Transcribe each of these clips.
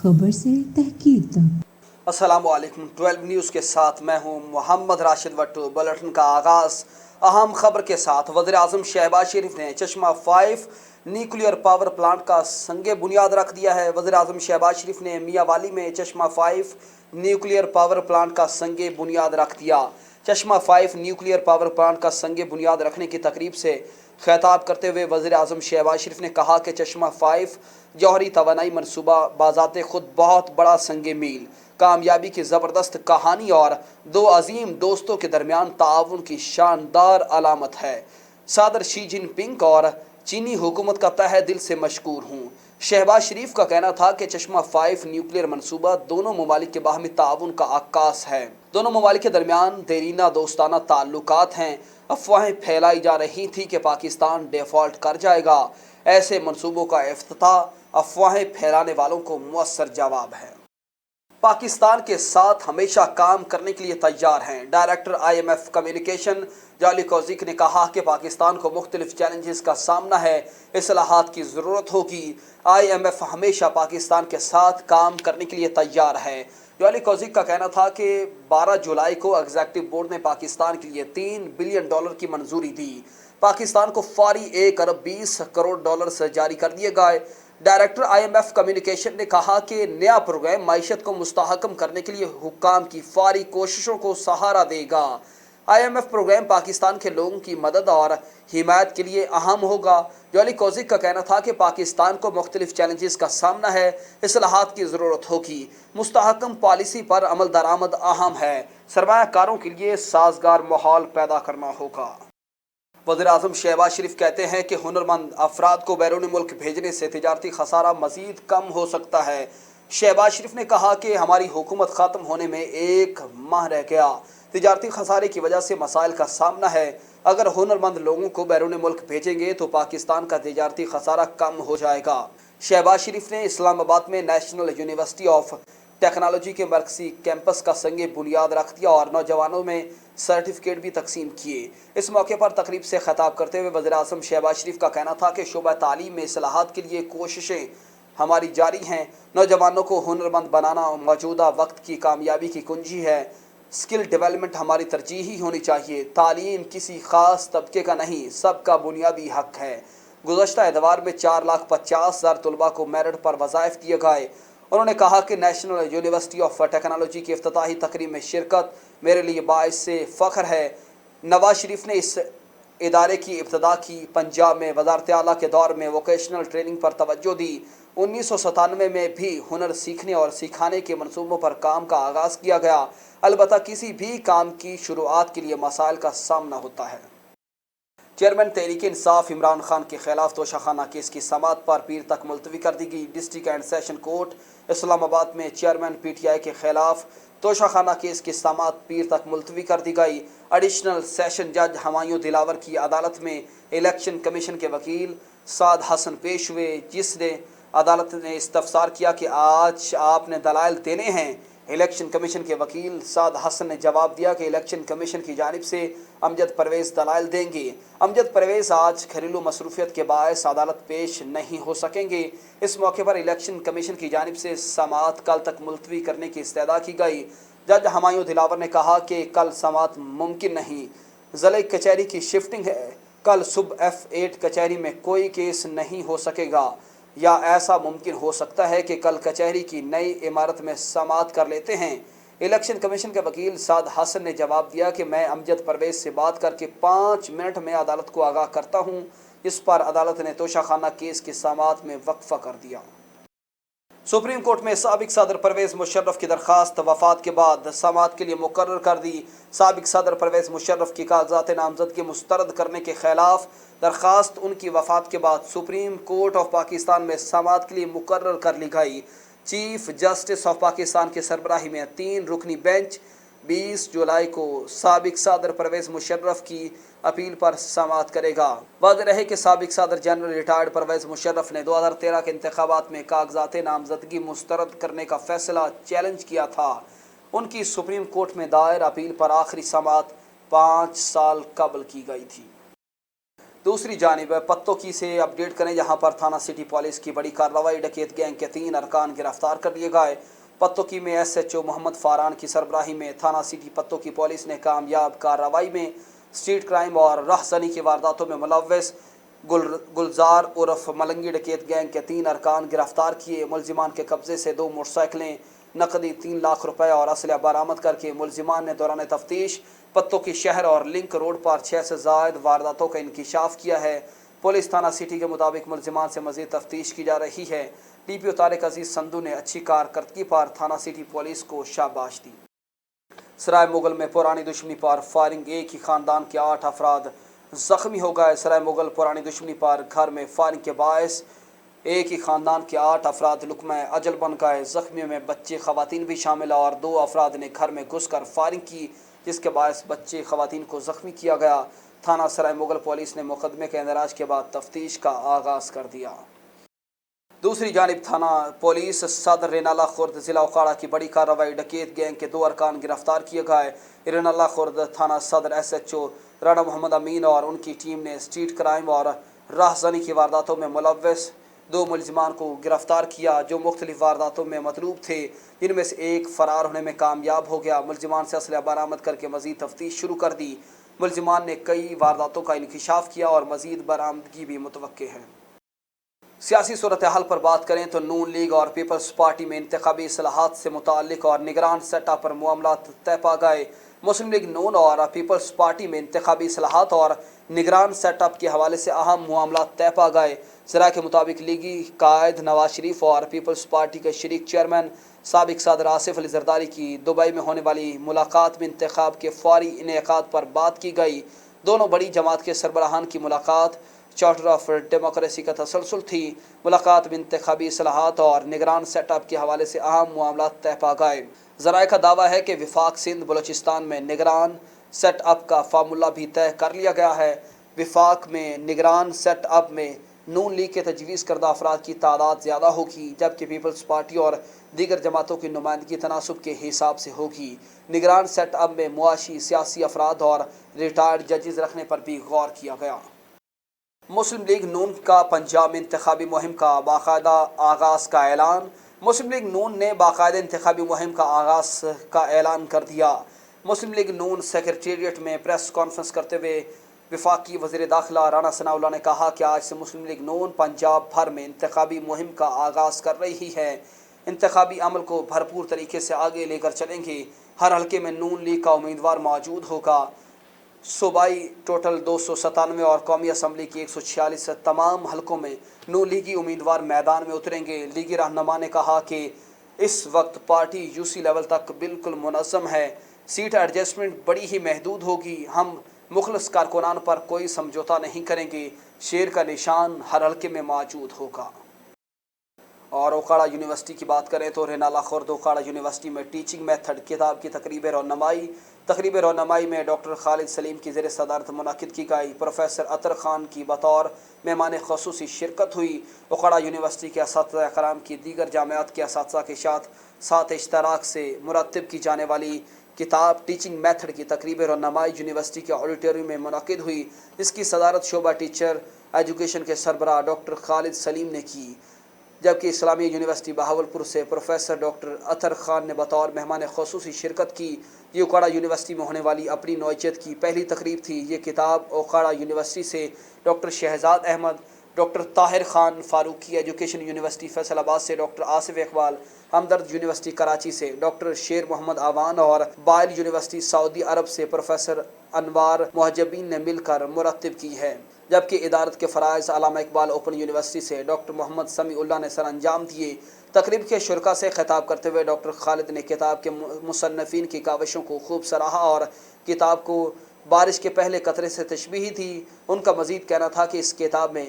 خبر سے تحقیق تک۔ السلام علیکم 12 نیوز کے ساتھ میں ہوں محمد راشد وٹو۔ بلٹن کا آغاز اہم خبر کے ساتھ۔ وزیر اعظم شہباز شریف نے چشمہ 5 نیوکلیئر پاور پلانٹ کا سنگ بنیاد رکھ دیا ہے۔ وزیر اعظم شہباز شریف نے میاں والی میں چشمہ 5 نیوکلیئر پاور پلانٹ کا سنگ بنیاد رکھ دیا۔ چشمہ 5 نیوکلیئر پاور پلانٹ کا سنگ بنیاد رکھنے کی تقریب سے خطاب کرتے ہوئے وزیر اعظم شہباز شریف نے کہا کہ چشمہ 5 جوہری توانائی منصوبہ بذات خود بہت بڑا سنگ میل، کامیابی کی زبردست کہانی اور دو عظیم دوستوں کے درمیان تعاون کی شاندار علامت ہے۔ صدر شی جن پنگ اور چینی حکومت کا تہہ دل سے مشکور ہوں۔ شہباز شریف کا کہنا تھا کہ چشمہ 5 نیوکلیئر منصوبہ دونوں ممالک کے باہمی تعاون کا عکاس ہے۔ دونوں ممالک کے درمیان دیرینہ دوستانہ تعلقات ہیں۔ افواہیں پھیلائی جا رہی تھیں کہ پاکستان ڈیفالٹ کر جائے گا۔ ایسے منصوبوں کا افتتاح افواہیں پھیلانے والوں کو مؤثر جواب ہے۔ پاکستان کے ساتھ ہمیشہ کام کرنے کے لیے تیار ہیں۔ ڈائریکٹر IMF کمیونیکیشن جالی کوزیک نے کہا کہ پاکستان کو مختلف چیلنجز کا سامنا ہے، اصلاحات کی ضرورت ہوگی۔ IMF ہمیشہ پاکستان کے ساتھ کام کرنے کے لیے تیار ہے۔ جالی کوزیک کا کہنا تھا کہ 12 جولائی کو ایگزیکٹو بورڈ نے پاکستان کے لیے $3 بلین کی منظوری دی۔ پاکستان کو فوری $1 ارب 20 کروڑ جاری کر دیے گئے۔ ڈائریکٹر IMF کمیونیکیشن نے کہا کہ نیا پروگرام معیشت کو مستحکم کرنے کے لیے حکام کی فوری کوششوں کو سہارا دے گا۔ IMF پروگرام پاکستان کے لوگوں کی مدد اور حمایت کے لیے اہم ہوگا۔ جالی کوزیک کا کہنا تھا کہ پاکستان کو مختلف چیلنجز کا سامنا ہے، اصلاحات کی ضرورت ہوگی، مستحکم پالیسی پر عمل درآمد اہم ہے، سرمایہ کاروں کے لیے سازگار ماحول پیدا کرنا ہوگا۔ وزیر اعظم شہباز شریف کہتے ہیں کہ ہنرمند افراد کو بیرون ملک بھیجنے سے تجارتی خسارہ مزید کم ہو سکتا ہے۔ شہباز شریف نے کہا کہ ہماری حکومت ختم ہونے میں 1 ماہ رہ گیا، تجارتی خسارے کی وجہ سے مسائل کا سامنا ہے۔ اگر ہنرمند لوگوں کو بیرون ملک بھیجیں گے تو پاکستان کا تجارتی خسارہ کم ہو جائے گا۔ شہباز شریف نے اسلام آباد میں نیشنل یونیورسٹی آف ٹیکنالوجی کے مرکزی کیمپس کا سنگ بنیاد رکھ دیا اور نوجوانوں میں سرٹیفکیٹ بھی تقسیم کیے۔ اس موقع پر تقریب سے خطاب کرتے ہوئے وزیر اعظم شہباز شریف کا کہنا تھا کہ شعبہ تعلیم میں اصلاحات کے لیے کوششیں ہماری جاری ہیں۔ نوجوانوں کو ہنرمند بنانا موجودہ وقت کی کامیابی کی کنجی ہے۔ اسکل ڈیولپمنٹ ہماری ترجیحی ہونی چاہیے۔ تعلیم کسی خاص طبقے کا نہیں، سب کا بنیادی حق ہے۔ گزشتہ اتوار میں 4,50,000 طلباء کو میرٹ پر وظائف دیے گئے۔ انہوں نے کہا کہ نیشنل یونیورسٹی آف ٹیکنالوجی کی افتتاحی تقریب میں شرکت میرے لیے باعث سے فخر ہے۔ نواز شریف نے اس ادارے کی ابتدا کی۔ پنجاب میں وزارت اعلیٰ کے دور میں ووکیشنل ٹریننگ پر توجہ دی۔ 1997 میں بھی ہنر سیکھنے اور سکھانے کے منصوبوں پر کام کا آغاز کیا گیا۔ البتہ کسی بھی کام کی شروعات کے لیے مسائل کا سامنا ہوتا ہے۔ چیئرمین تحریک انصاف عمران خان کے خلاف توشہ خانہ کیس کی سماعت پر پیر تک ملتوی کر دی گئی۔ ڈسٹرکٹ اینڈ سیشن کورٹ اسلام آباد میں چیئرمین PTI کے خلاف توشہ خانہ کیس کی سماعت پیر تک ملتوی کر دی گئی۔ ایڈیشنل سیشن جج ہمایوں دلاور کی عدالت میں الیکشن کمیشن کے وکیل سعد حسن پیش ہوئے، جس نے عدالت نے استفسار کیا کہ آج آپ نے دلائل دینے ہیں۔ الیکشن کمیشن کے وکیل سعد حسن نے جواب دیا کہ الیکشن کمیشن کی جانب سے امجد پرویز دلائل دیں گے۔ امجد پرویز آج گھریلو مصروفیت کے باعث عدالت پیش نہیں ہو سکیں گے۔ اس موقع پر الیکشن کمیشن کی جانب سے سماعت کل تک ملتوی کرنے کی استدعا کی گئی۔ جج ہمایوں دلاور نے کہا کہ کل سماعت ممکن نہیں، ضلع کچہری کی شفٹنگ ہے۔ کل صبح F8 کچہری میں کوئی کیس نہیں ہو سکے گا، یا ایسا ممکن ہو سکتا ہے کہ کل کچہری کی نئی عمارت میں سماعت کر لیتے ہیں۔ الیکشن کمیشن کے وکیل سعد حسن نے جواب دیا کہ میں امجد پرویز سے بات کر کے 5 منٹ میں عدالت کو آگاہ کرتا ہوں۔ اس پر عدالت نے توشہ خانہ کیس کی سماعت میں وقفہ کر دیا۔ سپریم کورٹ میں سابق صدر پرویز مشرف کی درخواست وفات کے بعد سماعت کے لیے مقرر کر دی۔ سابق صدر پرویز مشرف کی کاغذات نامزدگی مسترد کرنے کے خلاف درخواست ان کی وفات کے بعد سپریم کورٹ آف پاکستان میں سماعت کے لیے مقرر کر لی گئی۔ چیف جسٹس آف پاکستان کی سربراہی میں 3 رکنی بینچ 20 جولائی کو سابق صدر پرویز مشرف کی اپیل پر سماعت کرے گا۔ واضح رہے کہ سابق صدر جنرل ریٹائرڈ پرویز مشرف نے 2013 کے انتخابات میں کاغذات نامزدگی مسترد کرنے کا فیصلہ چیلنج کیا تھا۔ ان کی سپریم کورٹ میں دائر اپیل پر آخری سماعت 5 سال قبل کی گئی تھی۔ دوسری جانب پتوں کی سے اپڈیٹ کریں، جہاں پر تھانہ سٹی پولیس کی بڑی کارروائی، ڈکیت گینگ کے 3 ارکان گرفتار کر لیے گئے۔ پتوں کی میں ایس ایچ او محمد فاران کی سربراہی میں تھانہ سٹی پتوں کی پولیس نے کامیاب کارروائی میں اسٹریٹ کرائم اور رہزنی کی وارداتوں میں ملوث گلزار عرف ملنگی ڈکیت گینگ کے 3 ارکان گرفتار کیے۔ ملزمان کے قبضے سے 2 موٹر سائیکلیں، نقدی 3 لاکھ روپے اور اسلحہ برآمد کر کے ملزمان نے دوران تفتیش پتوں کی شہر اور لنک روڈ پر 6 سے زائد وارداتوں کا انکشاف کیا ہے۔ پولیس تھانہ سٹی کے مطابق ملزمان سے مزید تفتیش کی جا رہی ہے۔ ڈی پی او طارق عزیز سندھو نے اچھی کارکردگی پر تھانہ سٹی پولیس کو شاباش دی۔ سرائے مغل میں پرانی دشمنی پر فائرنگ، ایک ہی خاندان کے 8 افراد زخمی ہو گئے۔ سرائے مغل پرانی دشمنی پر گھر میں فائرنگ کے باعث ایک ہی خاندان کے 8 افراد لقمہ اجل بن گئے۔ زخمیوں میں بچے، خواتین بھی شامل اور 2 افراد نے گھر میں گھس کر فائرنگ کی، جس کے باعث بچے، خواتین کو زخمی کیا گیا۔ تھانہ سرائے مغل پولیس نے مقدمے کے اندراج کے بعد تفتیش کا آغاز کر دیا۔ دوسری جانب تھانہ پولیس صدر رینالہ خورد ضلع اوقاڑہ کی بڑی کارروائی، ڈکیت گینگ کے 2 ارکان گرفتار کیے گئے۔ رینالہ خورد تھانہ صدر ایس ایچ او رانا محمد امین اور ان کی ٹیم نے اسٹریٹ کرائم اور رہزنی کی وارداتوں میں ملوث 2 ملزمان کو گرفتار کیا، جو مختلف وارداتوں میں مطلوب تھے، جن میں سے ایک فرار ہونے میں کامیاب ہو گیا۔ ملزمان سے اسلحہ برآمد کر کے مزید تفتیش شروع کر دی۔ ملزمان نے کئی وارداتوں کا انکشاف کیا اور مزید برآمدگی بھی متوقع ہے۔ سیاسی صورتحال پر بات کریں تو نون لیگ اور پیپلز پارٹی میں انتخابی اصلاحات سے متعلق اور نگران سیٹ اپ پر معاملات طے پا گئے۔ مسلم لیگ نون اور پیپلز پارٹی میں انتخابی اصلاحات اور نگران سیٹ اپ کے حوالے سے اہم معاملات طے پا گئے۔ ذرائع کے مطابق لیگی قائد نواز شریف اور پیپلز پارٹی کے شریک چیئرمین سابق صدر آصف علی زرداری کی دبئی میں ہونے والی ملاقات میں انتخاب کے فوری انعقاد پر بات کی گئی۔ دونوں بڑی جماعت کے سربراہان کی ملاقات چارٹر آف ڈیموکریسی کا تسلسل تھی۔ ملاقات میں انتخابی اصلاحات اور نگران سیٹ اپ کے حوالے سے اہم معاملات طے پا گئے۔ ذرائع کا دعویٰ ہے کہ وفاق سندھ بلوچستان میں نگران سیٹ اپ کا فارمولہ بھی طے کر لیا گیا ہے۔ وفاق میں نگران سیٹ اپ میں نون لیگ کے تجویز کردہ افراد کی تعداد زیادہ ہوگی، جبکہ پیپلز پارٹی اور دیگر جماعتوں کی نمائندگی تناسب کے حساب سے ہوگی۔ نگران سیٹ اپ میں معاشی، سیاسی افراد اور ریٹائرڈ ججز رکھنے پر بھی غور کیا گیا۔ مسلم لیگ نون کا پنجاب میں انتخابی مہم کا باقاعدہ آغاز کا اعلان۔ مسلم لیگ نون نے باقاعدہ انتخابی مہم کا آغاز کا اعلان کر دیا۔ مسلم لیگ نون سیکریٹریٹ میں پریس کانفرنس کرتے ہوئے وفاقی وزیر داخلہ رانا ثناء اللہ نے کہا کہ آج سے مسلم لیگ نون پنجاب بھر میں انتخابی مہم کا آغاز کر رہی ہے۔ انتخابی عمل کو بھرپور طریقے سے آگے لے کر چلیں گے۔ ہر حلقے میں نون لیگ کا امیدوار موجود ہوگا۔ صوبائی ٹوٹل 297 اور قومی اسمبلی کی 146 تمام حلقوں میں نون لیگی امیدوار میدان میں اتریں گے۔ لیگی رہنما نے کہا کہ اس وقت پارٹی یو سی لیول تک بالکل منظم ہے، سیٹ ایڈجسٹمنٹ بڑی ہی محدود ہوگی، ہم مخلص کارکنان پر کوئی سمجھوتا نہیں کریں گے، شیر کا نشان ہر حلقے میں موجود ہوگا۔ اور اوقاڑہ یونیورسٹی کی بات کریں تو رینالہ خورد اوقاڑہ یونیورسٹی میں ٹیچنگ میتھڈ کتاب کی تقریب رونمائی میں ڈاکٹر خالد سلیم کی زیر صدارت منعقد کی گئی۔ پروفیسر عطر خان کی بطور مہمان خصوصی شرکت ہوئی۔ اوقاڑہ یونیورسٹی کے اساتذہ کرام کی دیگر جامعات کے اساتذہ کے ساتھ اشتراک سے مرتب کی جانے والی کتاب ٹیچنگ میتھڈ کی تقریب رونمائی یونیورسٹی کے آڈیٹوریم میں منعقد ہوئی، جس کی صدارت شعبہ ٹیچر ایجوکیشن کے سربراہ ڈاکٹر خالد سلیم نے کی، جبکہ اسلامیہ یونیورسٹی بہاولپور سے پروفیسر ڈاکٹر عطر خان نے بطور مہمان خصوصی شرکت کی۔ یہ اوقاڑہ یونیورسٹی میں ہونے والی اپنی نوعیت کی پہلی تقریب تھی۔ یہ کتاب اوقاڑہ یونیورسٹی سے doctor Shahzad Ahmed, doctor Tahir Khan Farooqi education university Faisalabad سے ڈاکٹر آصف اقبال، ہمدرد یونیورسٹی کراچی سے ڈاکٹر شیر محمد آوان اور بائل یونیورسٹی سعودی عرب سے پروفیسر انوار محجبین نے مل کر مرتب کی ہے، جبکہ ادارت کے فرائض علامہ اقبال اوپن یونیورسٹی سے ڈاکٹر محمد سمیع اللہ نے سر انجام دیے۔ تقریب کے شرکا سے خطاب کرتے ہوئے ڈاکٹر خالد نے کتاب کے مصنفین کی کاوشوں کو خوب سراہا اور کتاب کو بارش کے پہلے قطرے سے تشبیہ دی۔ ان کا مزید کہنا تھا کہ اس کتاب میں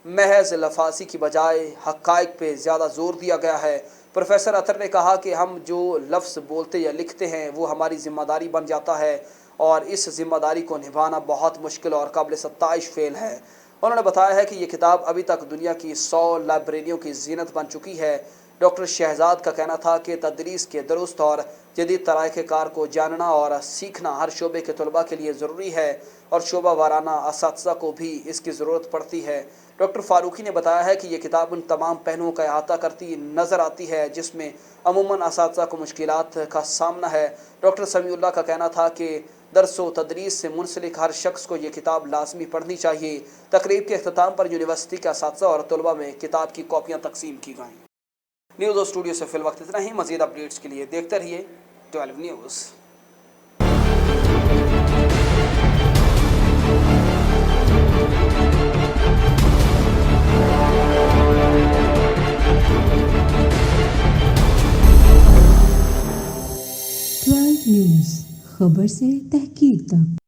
محض لفاظی کی بجائے حقائق پہ زیادہ زور دیا گیا ہے۔ پروفیسر عطر نے کہا کہ ہم جو لفظ بولتے یا لکھتے ہیں وہ ہماری ذمہ داری بن جاتا ہے اور اس ذمہ داری کو نبھانا بہت مشکل اور قابل ستائش فعل ہے۔ انہوں نے بتایا ہے کہ یہ کتاب ابھی تک دنیا کی 100 لائبریریوں کی زینت بن چکی ہے۔ ڈاکٹر شہزاد کا کہنا تھا کہ تدریس کے درست اور جدید طریقہ کار کو جاننا اور سیکھنا ہر شعبے کے طلباء کے لیے ضروری ہے اور شعبہ وارانہ اساتذہ کو بھی اس کی ضرورت پڑتی ہے۔ ڈاکٹر فاروقی نے بتایا ہے کہ یہ کتاب ان تمام پہلوؤں کا احاطہ کرتی نظر آتی ہے جس میں عموماً اساتذہ کو مشکلات کا سامنا ہے۔ ڈاکٹر سمیع اللہ کا کہنا تھا کہ درس و تدریس سے منسلک ہر شخص کو یہ کتاب لازمی پڑھنی چاہیے۔ تقریب کے اختتام پر یونیورسٹی کے اساتذہ اور طلباء میں کتاب کی کاپیاں تقسیم کی گئیں۔ نیوز اسٹوڈیو سے فی الوقت اتنا ہی۔ مزید اپڈیٹس کے لیے دیکھتے رہیے 12 نیوز۔ نیوز، خبر سے تحقیق تک۔